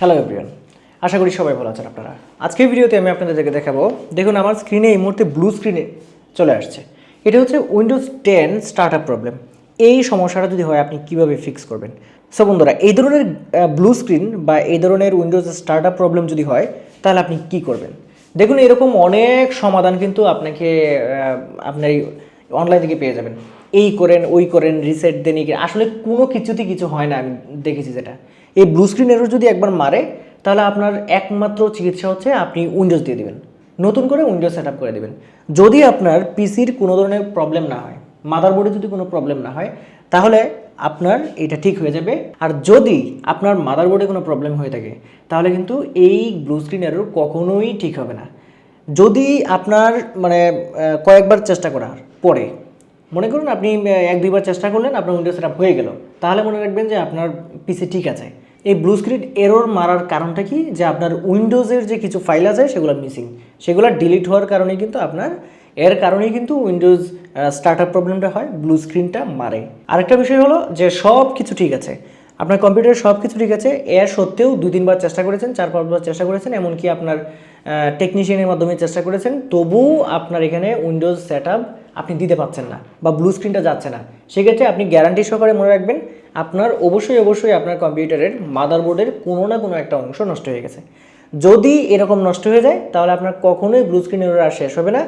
Hello everyone, আশা করি সবাই ভালো আছেন আপনারা। আজকের ভিডিওতে আমি আপনাদেরকে দেখাবো, দেখুন আমার স্ক্রিনে এই মুহূর্তে ব্লু স্ক্রিনে চলে আসছে। এটা হচ্ছে উইন্ডোজ 10 স্টার্টআপ প্রবলেম। এই সমস্যাটা যদি হয় আপনি কিভাবে ফিক্স করবেন। সো বন্ধুরা, এই ধরনের ব্লু স্ক্রিন বা এই ধরনের উইন্ডোজ স্টার্টআপ প্রবলেম যদি হয় তাহলে আপনি কি করবেন। দেখুন, এরকম অনেক সমাধান কিন্তু আপনাকে আপনার অনলাইন থেকে পেয়ে যাবেন। এই করেন, ওই করেন, রিসেট দেন, আসলে কোনো কিছুতেই কিছু হয় না। আমি দেখেছি যেটা, এই ব্লু স্ক্রিন এরর যদি একবার মারে তাহলে আপনার একমাত্র চিকিৎসা হচ্ছে আপনি উইন্ডোজ দিয়ে দেবেন, নতুন করে উইন্ডোজ সেট আপ করে দেবেন। যদি আপনার পিসির কোনো ধরনের প্রবলেম না হয়, মাদারবোর্ডে যদি কোনো প্রবলেম না হয়, তাহলে আপনার এটা ঠিক হয়ে যাবে। আর যদি আপনার মাদারবোর্ডে কোনো প্রবলেম হয়ে থাকে তাহলে কিন্তু এই ব্লু স্ক্রিন এরর কখনোই ঠিক হবে না। যদি আপনার কয়েকবার চেষ্টা করার পরে মনে করুন আপনি এক দুইবার চেষ্টা করলেন, আপনার উইন্ডোজ সেটআপ হয়ে গেল, তাহলে মনে রাখবেন যে আপনার পিসি ঠিক আছে। এই ব্লু স্ক্রিন এরর মারার কারণটা কি, যে আপনার উইন্ডোজের যে কিছু ফাইল আছে সেগুলো মিসিং, সেগুলো ডিলিট হওয়ার কারণেই কিন্তু আপনার কারণেই কিন্তু উইন্ডোজ স্টার্টআপ প্রবলেমটা হয়, ব্লু স্ক্রিনটা মারে। আরেকটা বিষয় হলো যে সব কিছু ঠিক আছে, আপনার কম্পিউটারে সব কিছু ঠিক আছে, এর সত্ত্বেও 2-3 বার চেষ্টা করেছেন, 4-5 বার চেষ্টা করেছেন, এমনকি আপনার টেকনিশিয়ানের মাধ্যমে চেষ্টা করেছেন, তবুও আপনার এখানে উইন্ডোজ সেটআপ আপনি দিতে পারছেন না বা ব্লু স্ক্রিনটা যাচ্ছে না, সেক্ষেত্রে আপনি গ্যারান্টি সহকারে মনে রাখবেন আপনার অবশ্যই আপনার কম্পিউটারের মাদারবোর্ডের কোনো না কোনো একটা অংশ নষ্ট হয়ে গেছে। যদি এরকম নষ্ট হয়ে যায় তাহলে আপনার কখনোই ব্লু স্ক্রিন এরর আর শেষ হবে না।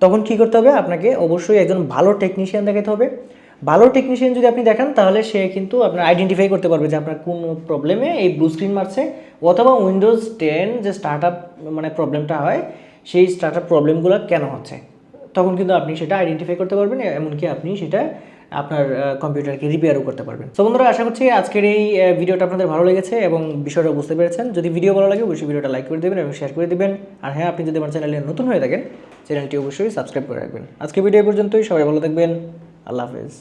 তখন কী করতে হবে, আপনাকে অবশ্যই একজন ভালো টেকনিশিয়ান দেখাতে হবে। ভালো টেকনিশিয়ান যদি আপনি দেখান তাহলে সে কিন্তু আপনার আইডেন্টিফাই করতে পারবে যে আপনার কোন প্রবলেমে এই ব্লু স্ক্রিন মারছে, অথবা উইন্ডোজ 10 যে স্টার্টআপ প্রবলেমটা হয় সেই স্টার্টআপ প্রবলেমগুলো কেন হচ্ছে। তখন কিন্তু আপনি সেটা আইডেন্টিফাই করতে পারবেন, এমনকি আপনি সেটা আপনার কম্পিউটারকে রিপেয়ারও করতে পারবেন। সো বন্ধুরা, আশা করছি আজকের এই ভিডিওটা আপনাদের ভালো লেগেছে এবং বিষয়টা বুঝতে পেরেছেন। যদি ভিডিও ভালো লাগে অবশ্যই ভিডিওটা লাইক করে দেবেন এবং শেয়ার করে দেবেন। আর হ্যাঁ, আপনি যদি আমার চ্যানেলে নতুন হয়ে থাকেন চ্যানেলটি অবশ্যই সাবস্ক্রাইব করে রাখবেন। আজকে ভিডিও পর্যন্তই, সবাই ভালো থাকবেন। আল্লাহ হাফেজ।